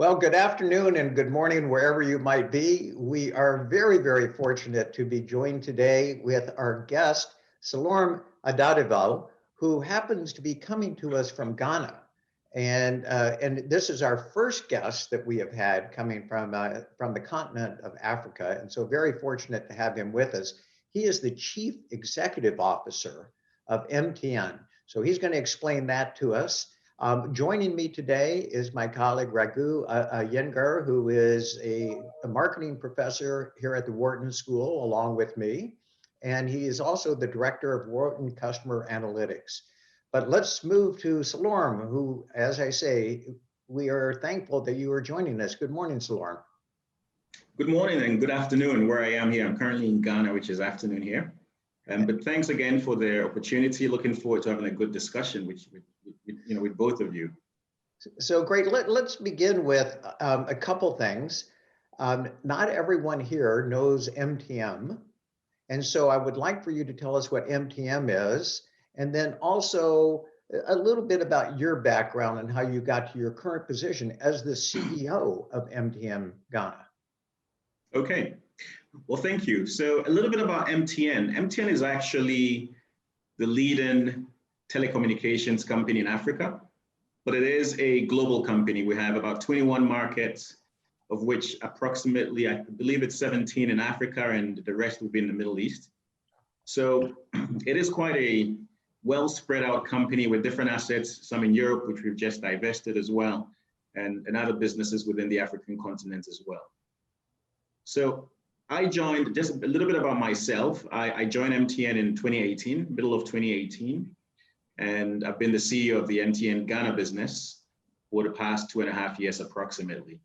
Well, good afternoon and good morning, wherever you might be. We are very, very fortunate to be joined today with our guest, Selorm Adadevoh, who happens to be coming to us from Ghana. And this is our first guest that we have had coming from the continent of Africa. And so very fortunate to have him with us. He is the Chief Executive Officer of MTN. So he's going to explain that to us. Joining me today is my colleague Raghu Iyengar, who is a marketing professor here at the Wharton School along with me. And he is also the director of Wharton Customer Analytics. But let's move to Selorm, who, as I say, we are thankful that you are joining us. Good morning, Selorm. Good morning and good afternoon where I am here. I'm currently in Ghana, which is afternoon here. But thanks again for the opportunity. Looking forward to having a good discussion with both of you. So great. Let's begin with a couple things. Not everyone here knows MTN. And so I would like for you to tell us what MTN is, and then also a little bit about your background and how you got to your current position as the CEO of MTN Ghana. Okay. Well, thank you. So a little bit about MTN. MTN is actually the leading telecommunications company in Africa, but it is a global company. We have about 21 markets, of which approximately, I believe it's 17 in Africa, and the rest will be in the Middle East. So it is quite a well spread out company with different assets, some in Europe, which we've just divested as well, and other businesses within the African continent as well. So I joined, just a little bit about myself. I joined MTN in 2018, middle of 2018, and I've been the CEO of the MTN Ghana business for the past 2.5 years approximately.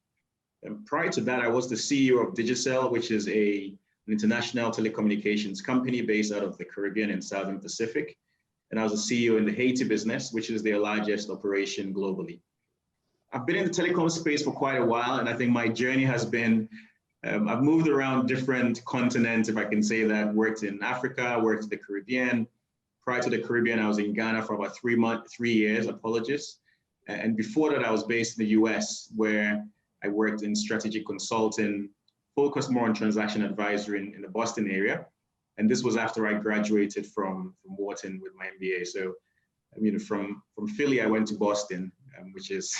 And prior to that, I was the CEO of Digicel, which is an international telecommunications company based out of the Caribbean and Southern Pacific. And I was a CEO in the Haiti business, which is their largest operation globally. I've been in the telecom space for quite a while, and I think my journey has been I've moved around different continents, if I can say that. Worked in Africa, worked in the Caribbean. Prior to the Caribbean, I was in Ghana for about 3 years, apologies. And before that, I was based in the US, where I worked in strategic consulting, focused more on transaction advisory in the Boston area. And this was after I graduated from Wharton with my MBA. So, I mean, from Philly, I went to Boston, which is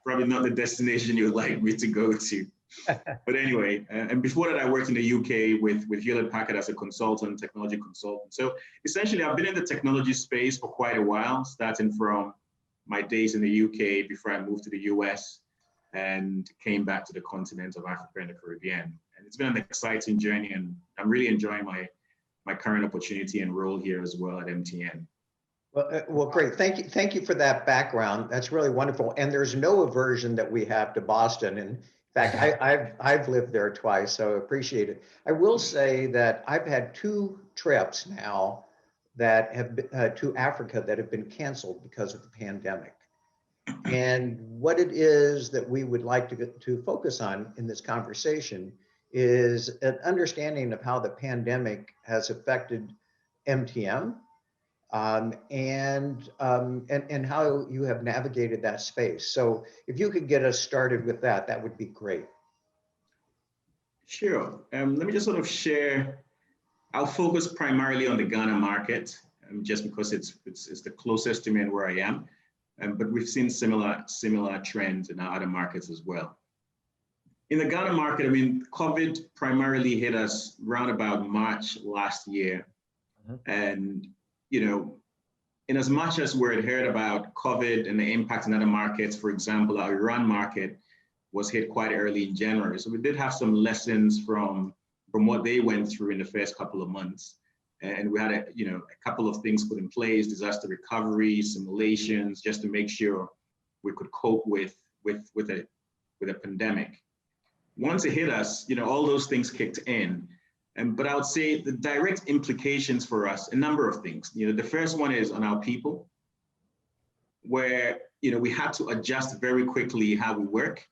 probably not the destination you'd like me to go to. But anyway, and before that, I worked in the UK with Hewlett-Packard as a consultant, technology consultant. So essentially, I've been in the technology space for quite a while, starting from my days in the UK before I moved to the US and came back to the continent of Africa and the Caribbean. And it's been an exciting journey, and I'm really enjoying my current opportunity and role here as well at MTN. Well, great. Thank you for that background. That's really wonderful. And there's no aversion that we have to Boston. And in fact, I've lived there twice, so I appreciate it. I will say that I've had 2 trips now that have been, to Africa that have been canceled because of the pandemic. And what it is that we would like to focus on in this conversation is an understanding of how the pandemic has affected MTN and how you have navigated that space. So if you could get us started with that, that would be great. Sure. Let me just sort of share. I'll focus primarily on the Ghana market, just because it's the closest to me and where I am. But we've seen similar trends in our other markets as well. In the Ghana market, I mean, COVID primarily hit us around about March last year. And in as much as we're heard about COVID and the impact in other markets, for example, our Iran market was hit quite early in January. So we did have some lessons from what they went through in the first couple of months. And we had a couple of things put in place, disaster recovery, simulations, just to make sure we could cope with a pandemic. Once it hit us, all those things kicked in. But I would say the direct implications for us, a number of things. The first one is on our people, where we had to adjust very quickly how we work,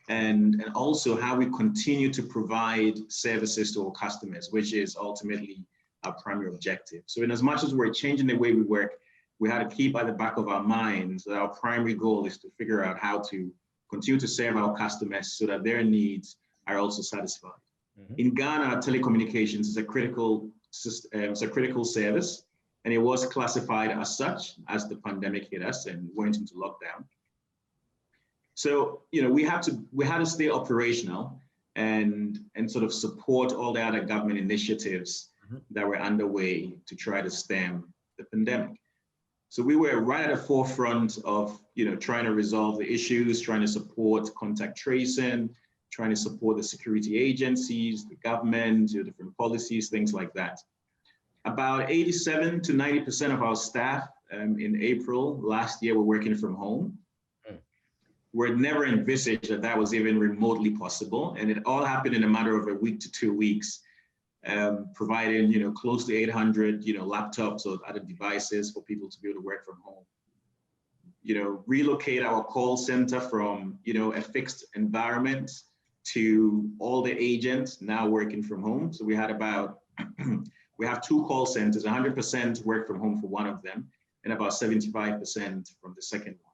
and also how we continue to provide services to our customers, which is ultimately our primary objective. So in as much as we're changing the way we work, we had to keep at the back of our minds that our primary goal is to figure out how to continue to serve our customers so that their needs are also satisfied. Mm-hmm. In Ghana, telecommunications is a critical service, and it was classified as such as the pandemic hit us and went into lockdown. So, we had to stay operational and sort of support all the other government initiatives that were underway to try to stem the pandemic. So we were right at the forefront of, trying to resolve the issues, trying to support contact tracing, trying to support the security agencies, the government, different policies, things like that. About 87 to 90% of our staff in April last year were working from home. We never envisaged that was even remotely possible. And it all happened in a matter of a week to 2 weeks, providing, close to 800, laptops or other devices for people to be able to work from home. Relocate our call center from, a fixed environment to all the agents now working from home. So we had we have 2 call centers, 100% work from home for one of them, and about 75% from the second one.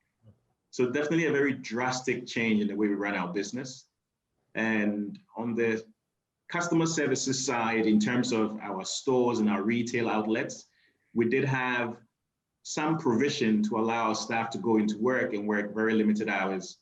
So definitely a very drastic change in the way we run our business. And on the customer services side, in terms of our stores and our retail outlets, we did have some provision to allow our staff to go into work and work very limited hours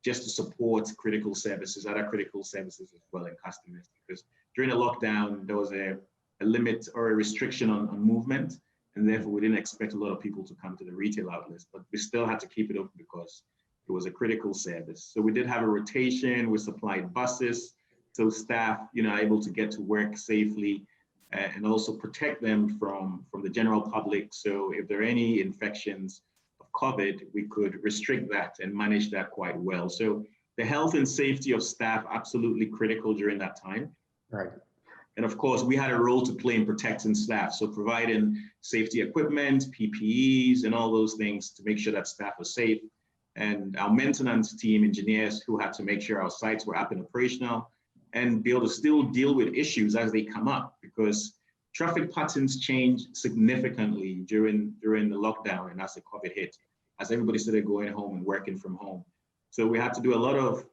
just to support critical services, other critical services as well, and customers. Because during the lockdown, there was a limit or a restriction on movement, and therefore we didn't expect a lot of people to come to the retail outlets, but we still had to keep it open because it was a critical service. So we did have a rotation, we supplied buses, so staff, are able to get to work safely and also protect them from the general public. So if there are any infections of COVID, we could restrict that and manage that quite well. So the health and safety of staff, absolutely critical during that time. Right. And of course, we had a role to play in protecting staff. So providing safety equipment, PPEs, and all those things to make sure that staff are safe. And our maintenance team, engineers who had to make sure our sites were up and operational and be able to still deal with issues as they come up, because traffic patterns changed significantly during the lockdown and as the COVID hit, as everybody started going home and working from home. So we had to do a lot of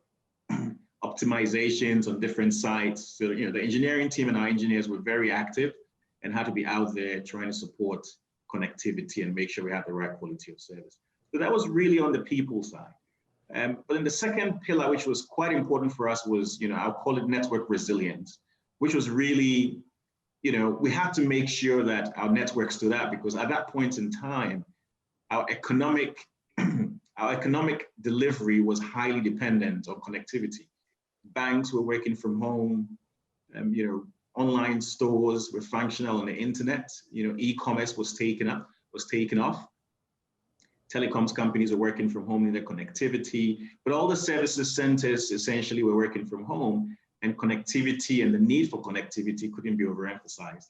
optimizations on different sites. So, the engineering team and our engineers were very active and had to be out there trying to support connectivity and make sure we had the right quality of service. So that was really on the people side. But then the second pillar, which was quite important for us, was, I'll call it network resilience, which was really, we had to make sure that our network stood up, because at that point in time, our economic delivery was highly dependent on connectivity. Banks were working from home, online stores were functional on the internet, e-commerce was taken off. Telecoms companies are working from home in their connectivity, but all the services centers essentially were working from home, and connectivity and the need for connectivity couldn't be overemphasized.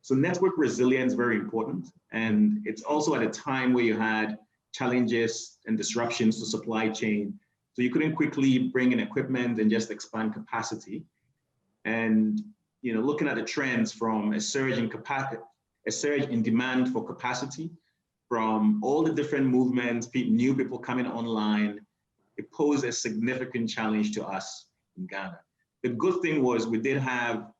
So network resilience, very important. And it's also at a time where you had challenges and disruptions to supply chain. So you couldn't quickly bring in equipment and just expand capacity. And, looking at the trends from a surge in demand for capacity, from all the different movements, new people coming online, it posed a significant challenge to us in Ghana. The good thing was we did have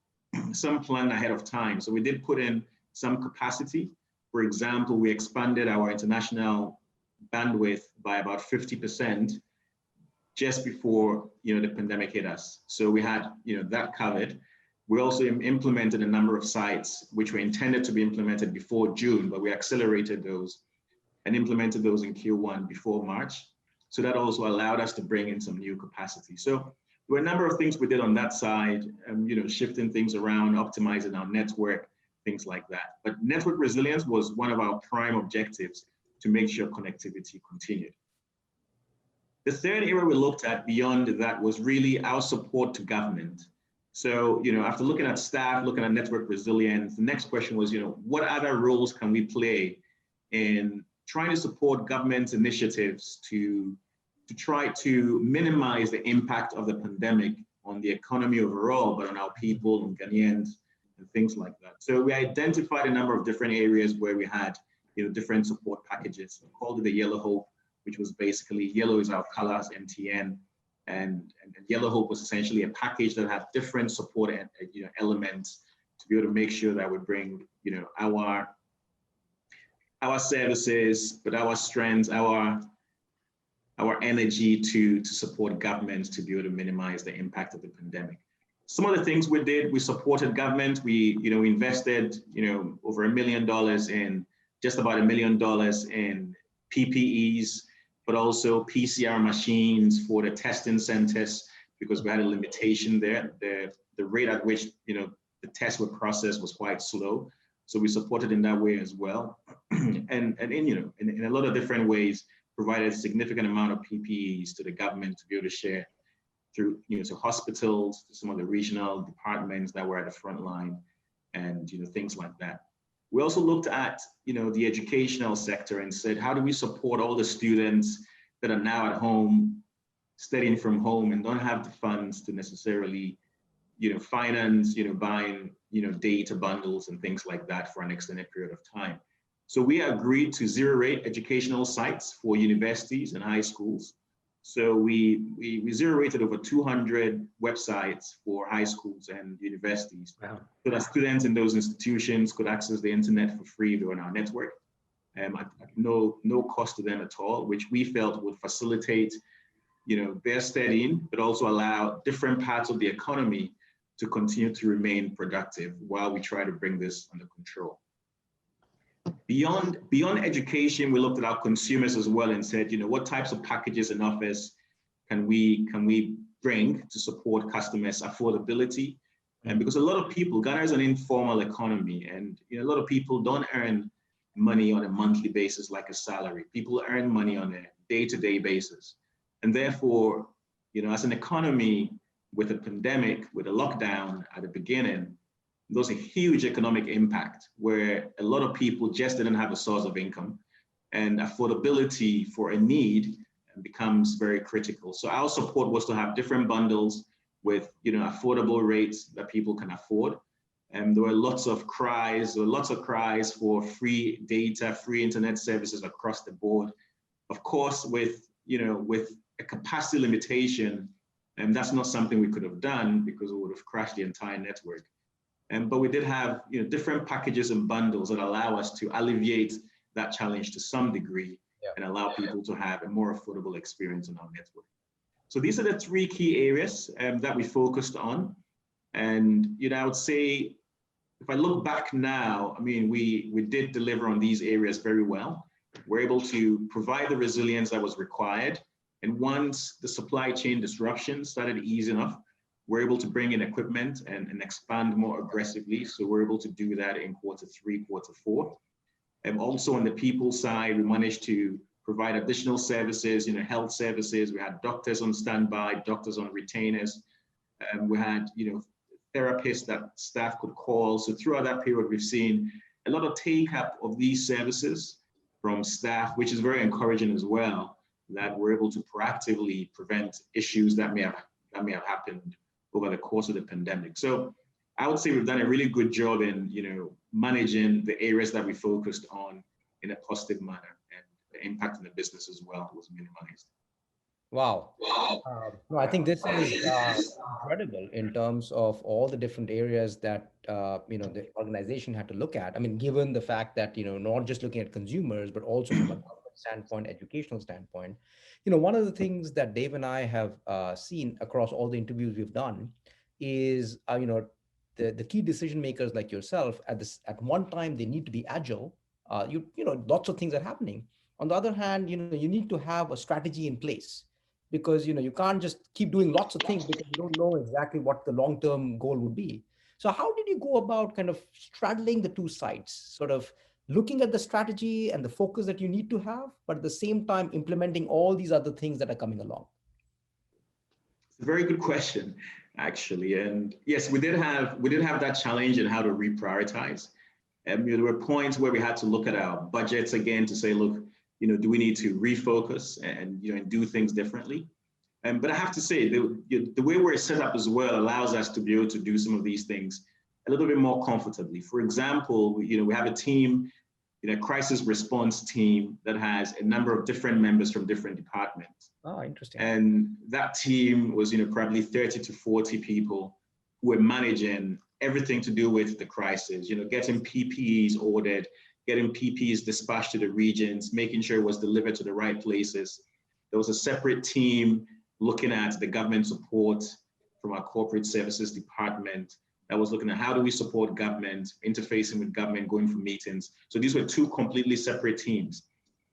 some plan ahead of time. So we did put in some capacity. For example, we expanded our international bandwidth by about 50% just before, the pandemic hit us. So we had, that covered. We also implemented a number of sites which were intended to be implemented before June, but we accelerated those and implemented those in Q1 before March. So that also allowed us to bring in some new capacity. So there were a number of things we did on that side, shifting things around, optimizing our network, things like that. But network resilience was one of our prime objectives, to make sure connectivity continued. The third area we looked at beyond that was really our support to government. So, after looking at staff, looking at network resilience, the next question was, what other roles can we play in trying to support government initiatives to try to minimize the impact of the pandemic on the economy overall, but on our people, on Ghanaians, and things like that. So we identified a number of different areas where we had, different support packages. We called it the Yellow Hope. which was basically yellow is our color as MTN, and Yellow Hope was essentially a package that had different support and elements to be able to make sure that we bring our services, but our strengths, our energy to support governments to be able to minimize the impact of the pandemic. Some of the things we did, we supported government. We invested over $1 million in just about $1 million in PPEs, but also PCR machines for the testing centers because we had a limitation there. The rate at which the tests were processed was quite slow, so we supported in that way as well. and in a lot of different ways, provided a significant amount of PPEs to the government to be able to share through to hospitals, to some of the regional departments that were at the front line, and things like that. We also looked at the educational sector and said, how do we support all the students that are now at home, studying from home and don't have the funds to necessarily finance buying data bundles and things like that for an extended period of time. So we agreed to zero-rate educational sites for universities and high schools. So we zero-rated over 200 websites for high schools and universities. Wow. So that students in those institutions could access the internet for free on our network, at no cost to them at all, which we felt would facilitate their studying, but also allow different parts of the economy to continue to remain productive while we try to bring this under control. Beyond education, we looked at our consumers as well and said, what types of packages and offers can we bring to support customers' affordability? And because a lot of people, Ghana is an informal economy, and a lot of people don't earn money on a monthly basis like a salary. People earn money on a day-to-day basis. And therefore, as an economy with a pandemic, with a lockdown at the beginning, there's a huge economic impact where a lot of people just didn't have a source of income, and affordability for a need becomes very critical. So our support was to have different bundles with affordable rates that people can afford. And there were lots of cries for free data, free internet services across the board. Of course, with a capacity limitation, and that's not something we could have done because it would have crashed the entire network. But we did have different packages and bundles that allow us to alleviate that challenge to some degree, and allow people to have a more affordable experience on our network. So these are the three key areas that we focused on. And I would say, if I look back now, we did deliver on these areas very well. We're able to provide the resilience that was required. And once the supply chain disruption started easing up, we're able to bring in equipment and expand more aggressively. So we're able to do that in Q3, Q4. And also on the people side, we managed to provide additional services, health services. We had doctors on standby, doctors on retainers. We had, therapists that staff could call. So throughout that period, we've seen a lot of take up of these services from staff, which is very encouraging as well, that we're able to proactively prevent issues that may have happened over the course of the pandemic. So I would say we've done a really good job in, managing the areas that we focused on in a positive manner, and the impact on the business as well was minimized. Wow. No, I think this is incredible in terms of all the different areas that the organization had to look at. Given the fact that not just looking at consumers, but also from a government standpoint, educational standpoint. One of the things that Dave and I have seen across all the interviews we've done is the key decision makers like yourself at one time they need to be agile. Lots of things are happening. On the other hand, you need to have a strategy in place, because you can't just keep doing lots of things because you don't know exactly what the long-term goal would be. So how did you go about kind of straddling the two sides, sort of looking at the strategy and the focus that you need to have, but at the same time implementing all these other things that are coming along? It's a very good question, actually. And yes, we did have that challenge in how to reprioritize. There were points where we had to look at our budgets again to say, look, do we need to refocus and do things differently? But I have to say, the way we're set up as well allows us to be able to do some of these things a little bit more comfortably. For example, we have a team crisis response team that has a number of different members from different departments. Oh, interesting. And that team was, probably 30 to 40 people who were managing everything to do with the crisis, getting PPEs ordered, getting PPEs dispatched to the regions, making sure it was delivered to the right places. There was a separate team looking at the government support from our corporate services department that was looking at how do we support government, interfacing with government, going for meetings. So these were two completely separate teams.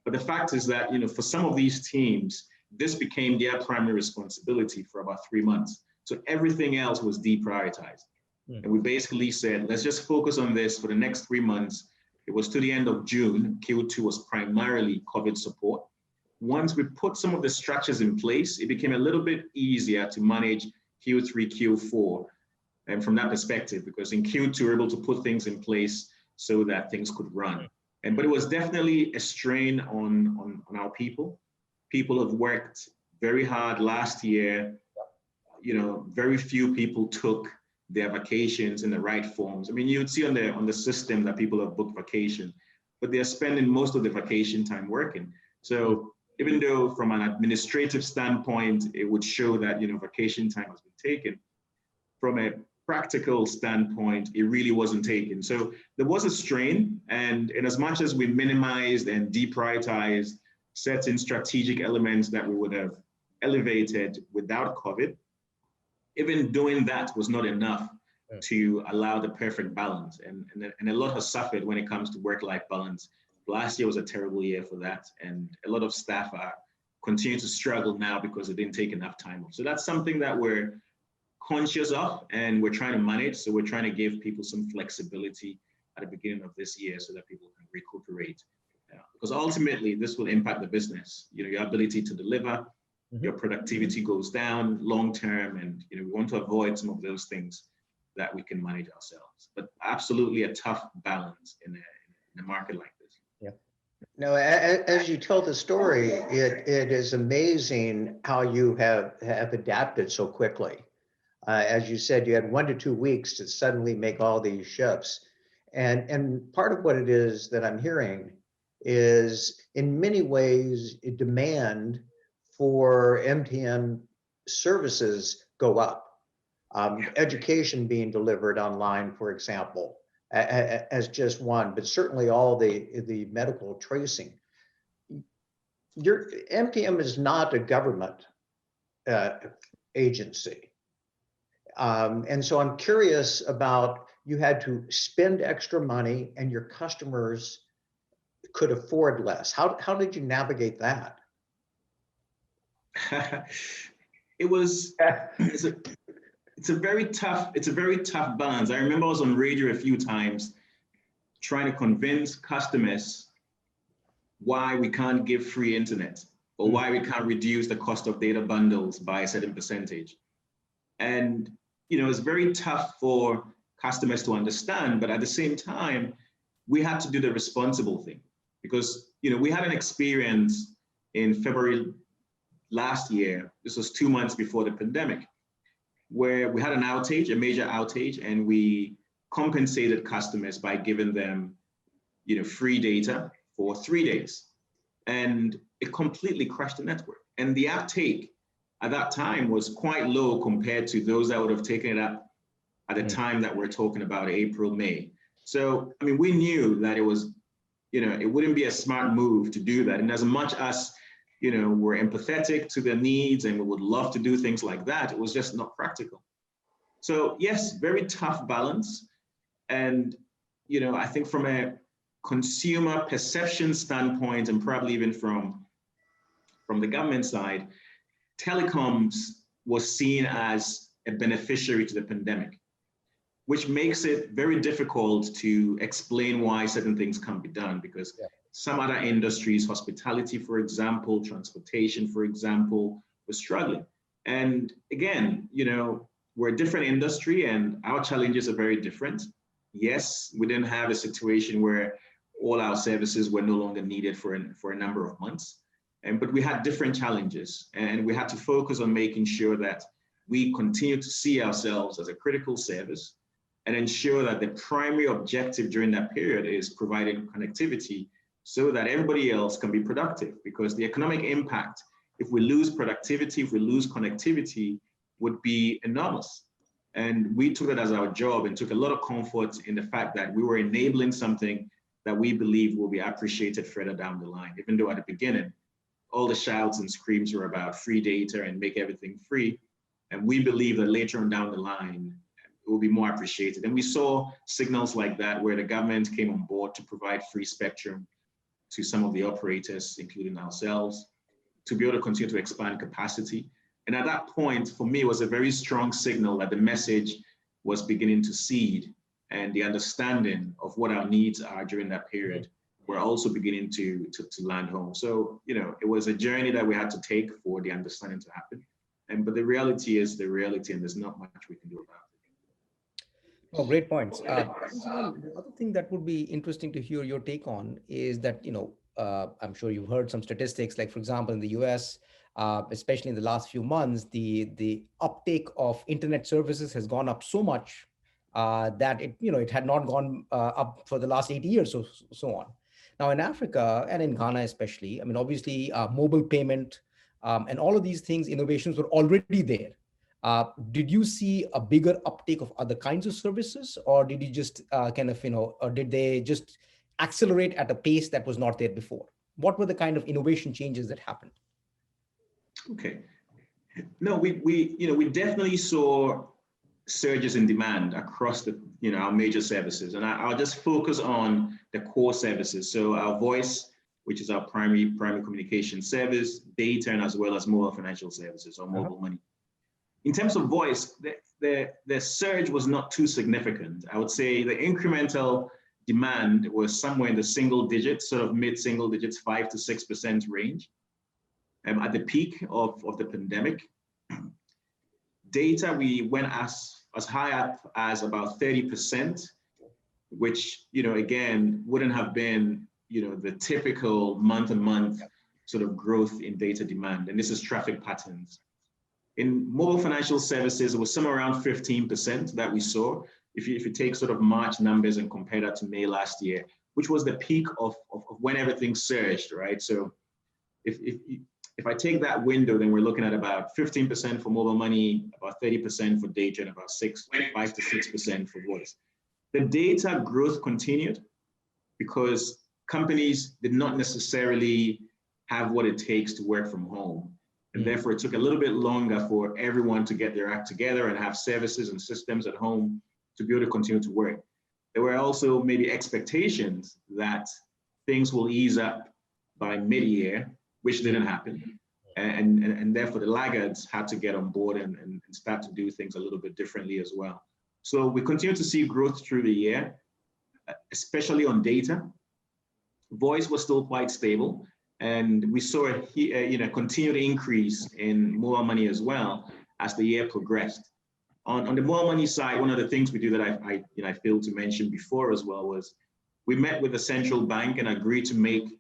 But the fact is that, for some of these teams, this became their primary responsibility for about 3 months. So everything else was deprioritized. And we basically said, let's just focus on this for the next 3 months. It was to the end of June. Q2 was primarily COVID support. Once we put some of the structures in place, it became a little bit easier to manage Q3, Q4. And from that perspective, because in Q2, we were able to put things in place so that things could run. But it was definitely a strain on our people. People have worked very hard last year. Very few people took their vacations in the right forms. I mean, you'd see on the system that people have booked vacation, but they're spending most of the vacation time working. So even though from an administrative standpoint, it would show that, vacation time has been taken, from a practical standpoint, it really wasn't taken. So there was a strain, and in as much as we minimized and deprioritized certain strategic elements that we would have elevated without COVID, even doing that was not enough to allow the perfect balance. And a lot has suffered when it comes to work-life balance. Last year was a terrible year for that. And a lot of staff are continuing to struggle now because they didn't take enough time off. So that's something that we're conscious of and we're trying to manage. So we're trying to give people some flexibility at the beginning of this year so that people can recuperate. Because ultimately, this will impact the business. Your ability to deliver, your productivity goes down long-term, and we want to avoid some of those things that we can manage ourselves. But absolutely a tough balance in a market like this. Yeah. No, as you tell the story, it is amazing how you have adapted so quickly. As you said, you had 1 to 2 weeks to suddenly make all these shifts. And part of what it is that I'm hearing is in many ways a demand for MTN services go up. Education being delivered online, for example, as just one, but certainly all the medical tracing. Your MTN is not a government agency. And so I'm curious about, you had to spend extra money and your customers could afford less. How did you navigate that? It's a very tough balance. I remember I was on radio a few times trying to convince customers why we can't give free internet or why we can't reduce the cost of data bundles by a certain percentage. And it's very tough for customers to understand, but at the same time, we had to do the responsible thing because we had an experience in February last year. This was 2 months before the pandemic, where we had an outage, a major outage, and we compensated customers by giving them, free data for 3 days. And it completely crashed the network. And the uptake at that time was quite low compared to those that would have taken it up at the time that we're talking about, April, May. So, I mean, we knew that it was, it wouldn't be a smart move to do that. And as much as, we're empathetic to their needs and we would love to do things like that, it was just not practical. So yes, very tough balance. And, I think from a consumer perception standpoint, and probably even from the government side, telecoms was seen as a beneficiary to the pandemic, which makes it very difficult to explain why certain things can't be done, because some other industries, hospitality, for example, transportation, for example, were struggling. And again, we're a different industry and our challenges are very different. Yes, we didn't have a situation where all our services were no longer needed for a number of months. But we had different challenges, and we had to focus on making sure that we continue to see ourselves as a critical service, and ensure that the primary objective during that period is providing connectivity so that everybody else can be productive, because the economic impact, if we lose productivity, if we lose connectivity, would be enormous. And we took it as our job and took a lot of comfort in the fact that we were enabling something that we believe will be appreciated further down the line, even though at the beginning, all the shouts and screams were about free data and make everything free. And we believe that later on down the line, it will be more appreciated. And we saw signals like that where the government came on board to provide free spectrum to some of the operators, including ourselves, to be able to continue to expand capacity. And at that point, for me, it was a very strong signal that the message was beginning to seed, and the understanding of what our needs are during that period were also beginning to land home. So, you know, it was a journey that we had to take for the understanding to happen. But the reality is the reality, and there's not much we can do about it. Oh, great points. The other thing that would be interesting to hear your take on is that, I'm sure you've heard some statistics, like for example, in the US, especially in the last few months, the uptake of internet services has gone up so much that it had not gone up for the last 80 years, so on. Now in Africa and in Ghana especially, I mean, obviously mobile payment and all of these things, innovations were already there. Did you see a bigger uptake of other kinds of services, or did you just or did they just accelerate at a pace that was not there before? What were the kind of innovation changes that happened? Okay. No, we definitely saw surges in demand across our major services, and I'll just focus on the core services. So our voice, which is our primary communication service, data, and as well as mobile financial services or mobile money. In terms of voice, the surge was not too significant. I would say the incremental demand was somewhere in the single digits, sort of mid-single digits, 5 to 6% range. At the peak of the pandemic, data, we went as high up as about 30%, which, again, wouldn't have been, the typical month-to-month sort of growth in data demand. And this is traffic patterns. In mobile financial services, it was somewhere around 15% that we saw. If you take sort of March numbers and compare that to May last year, which was the peak of when everything surged, right? So if I take that window, then we're looking at about 15% for mobile money, about 30% for data, and about 5 to 6% for voice. The data growth continued because companies did not necessarily have what it takes to work from home. And therefore, it took a little bit longer for everyone to get their act together and have services and systems at home to be able to continue to work. There were also maybe expectations that things will ease up by mid-year, which didn't happen. And therefore, the laggards had to get on board and start to do things a little bit differently as well. So we continue to see growth through the year, especially on data. Voice was still quite stable. And we saw a continued increase in mobile money as well as the year progressed. On the mobile money side, one of the things we do that I failed to mention before as well was we met with the central bank and agreed to make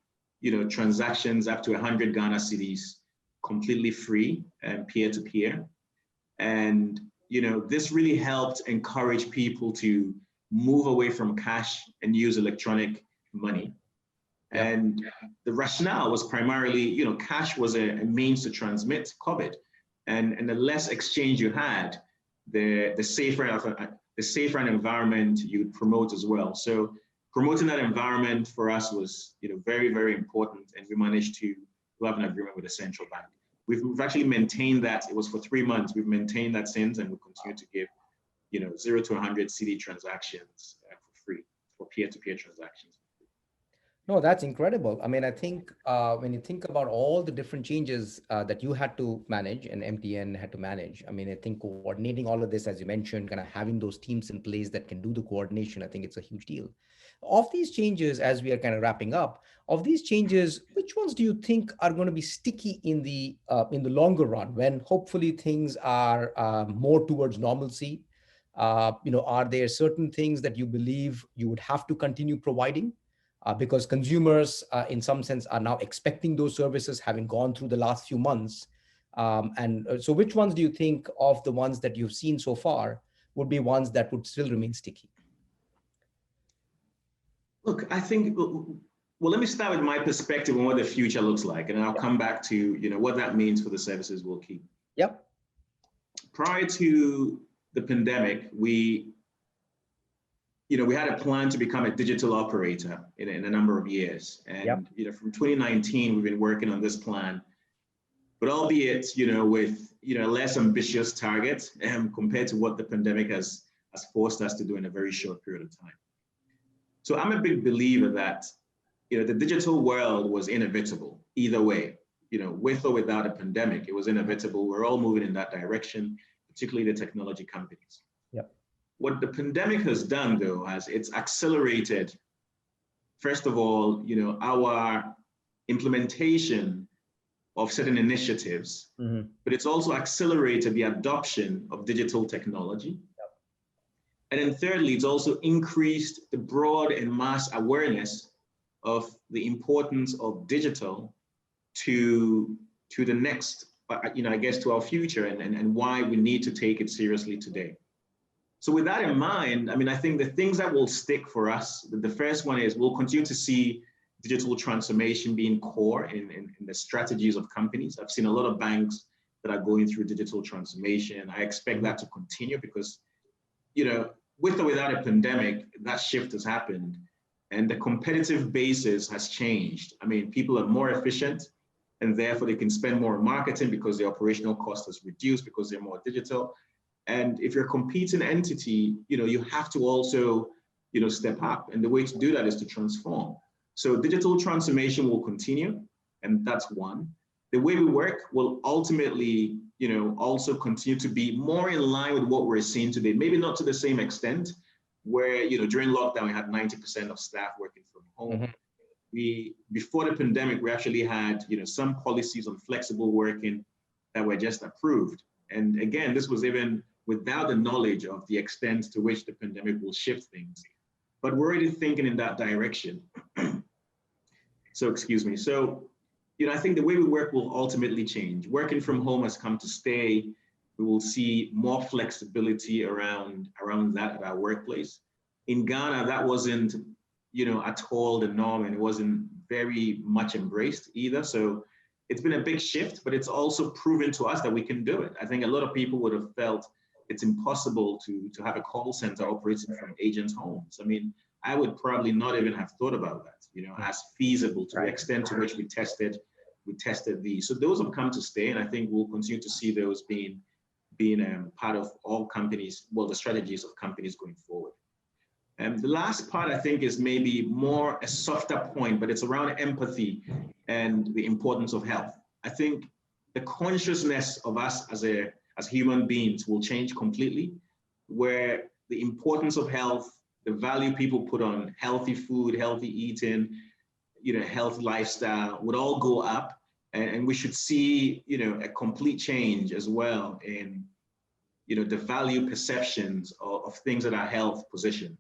transactions up to 100 Ghana cedis completely free and peer-to-peer. And this really helped encourage people to move away from cash and use electronic money. And the rationale was primarily, cash was a means to transmit COVID, and the less exchange you had, the safer an environment you'd promote as well. So promoting that environment for us was, very, very important, and we managed to have an agreement with the central bank. We've actually maintained that. It was for 3 months. We've maintained that since, and we continue to give, 0 to 100 CD transactions for free for peer-to-peer transactions. No, that's incredible. I mean, I think when you think about all the different changes that you had to manage and MTN had to manage, I mean, I think coordinating all of this, as you mentioned, kind of having those teams in place that can do the coordination, I think it's a huge deal. Of these changes, as we are kind of wrapping up, of these changes, which ones do you think are going to be sticky in the longer run when hopefully things are more towards normalcy? Are there certain things that you believe you would have to continue providing? Because consumers, in some sense, are now expecting those services, having gone through the last few months. So which ones do you think of the ones that you've seen so far would be ones that would still remain sticky? Look, I think, well, let me start with my perspective on what the future looks like, and I'll come back to what that means for the services we'll keep. Yep. Prior to the pandemic, we had a plan to become a digital operator in a number of years, and from 2019 we've been working on this plan, but albeit with less ambitious targets compared to what the pandemic has forced us to do in a very short period of time. So I'm a big believer that the digital world was inevitable either way, with or without a pandemic. It was inevitable. We're all moving in that direction, particularly the technology companies. Yep. What the pandemic has done, though, it's accelerated, first of all, our implementation of certain initiatives, but it's also accelerated the adoption of digital technology. And then thirdly, it's also increased the broad and mass awareness of the importance of digital to the next, I guess, to our future, and why we need to take it seriously today. So with that in mind, I think the things that will stick for us, the first one is we'll continue to see digital transformation being core in the strategies of companies. I've seen a lot of banks that are going through digital transformation. I expect that to continue because, with or without a pandemic, that shift has happened and the competitive basis has changed. People are more efficient and therefore they can spend more on marketing because the operational cost has reduced because they're more digital. And if you're a competing entity, you have to also, step up. And the way to do that is to transform. So digital transformation will continue, and that's one. The way we work will ultimately, also continue to be more in line with what we're seeing today. Maybe not to the same extent, where during lockdown we had 90% of staff working from home. Before the pandemic, we actually had some policies on flexible working that were just approved. And again, this was even without the knowledge of the extent to which the pandemic will shift things. But we're already thinking in that direction. So, excuse me. So, I think the way we work will ultimately change. Working from home has come to stay. We will see more flexibility around that at our workplace. In Ghana, that wasn't, at all the norm, and it wasn't very much embraced either. So it's been a big shift, but it's also proven to us that we can do it. I think a lot of people would have felt it's impossible to have a call center operating from agents' homes. I would probably not even have thought about that, as feasible to the extent to which we tested these. So those have come to stay, and I think we'll continue to see those being part of all companies, the strategies of companies going forward. And the last part, I think, is maybe more a softer point, but it's around empathy and the importance of health. I think the consciousness of us as human beings will change completely, where the importance of health, the value people put on healthy food, healthy eating, healthy lifestyle would all go up. And we should see, a complete change as well in, the value perceptions of things that are health positioned.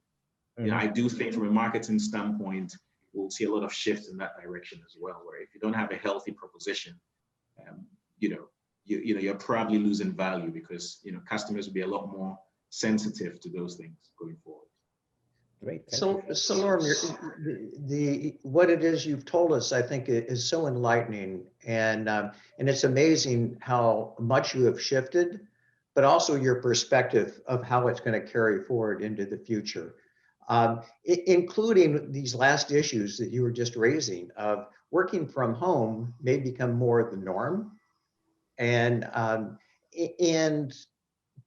I do think from a marketing standpoint, we'll see a lot of shifts in that direction as well, where if you don't have a healthy proposition, you're probably losing value because, customers will be a lot more sensitive to those things going forward. Great. So, Selorm, what it is you've told us, I think, is so enlightening, and it's amazing how much you have shifted, but also your perspective of how it's going to carry forward into the future, including these last issues that you were just raising of working from home may become more the norm, and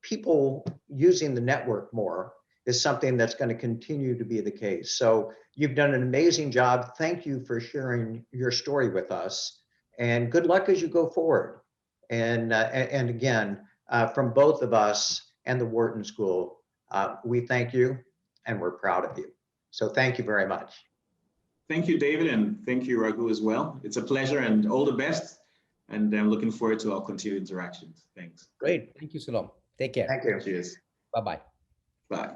people using the network more is something that's going to continue to be the case. So you've done an amazing job. Thank you for sharing your story with us, and good luck as you go forward. And again, from both of us and the Wharton School, we thank you and we're proud of you. So thank you very much. Thank you, David, and thank you, Raghu, as well. It's a pleasure and all the best. And I'm looking forward to our continued interactions. Thanks. Great. Thank you, Selorm. Take care. Thank you. Cheers. Bye-bye. Bye.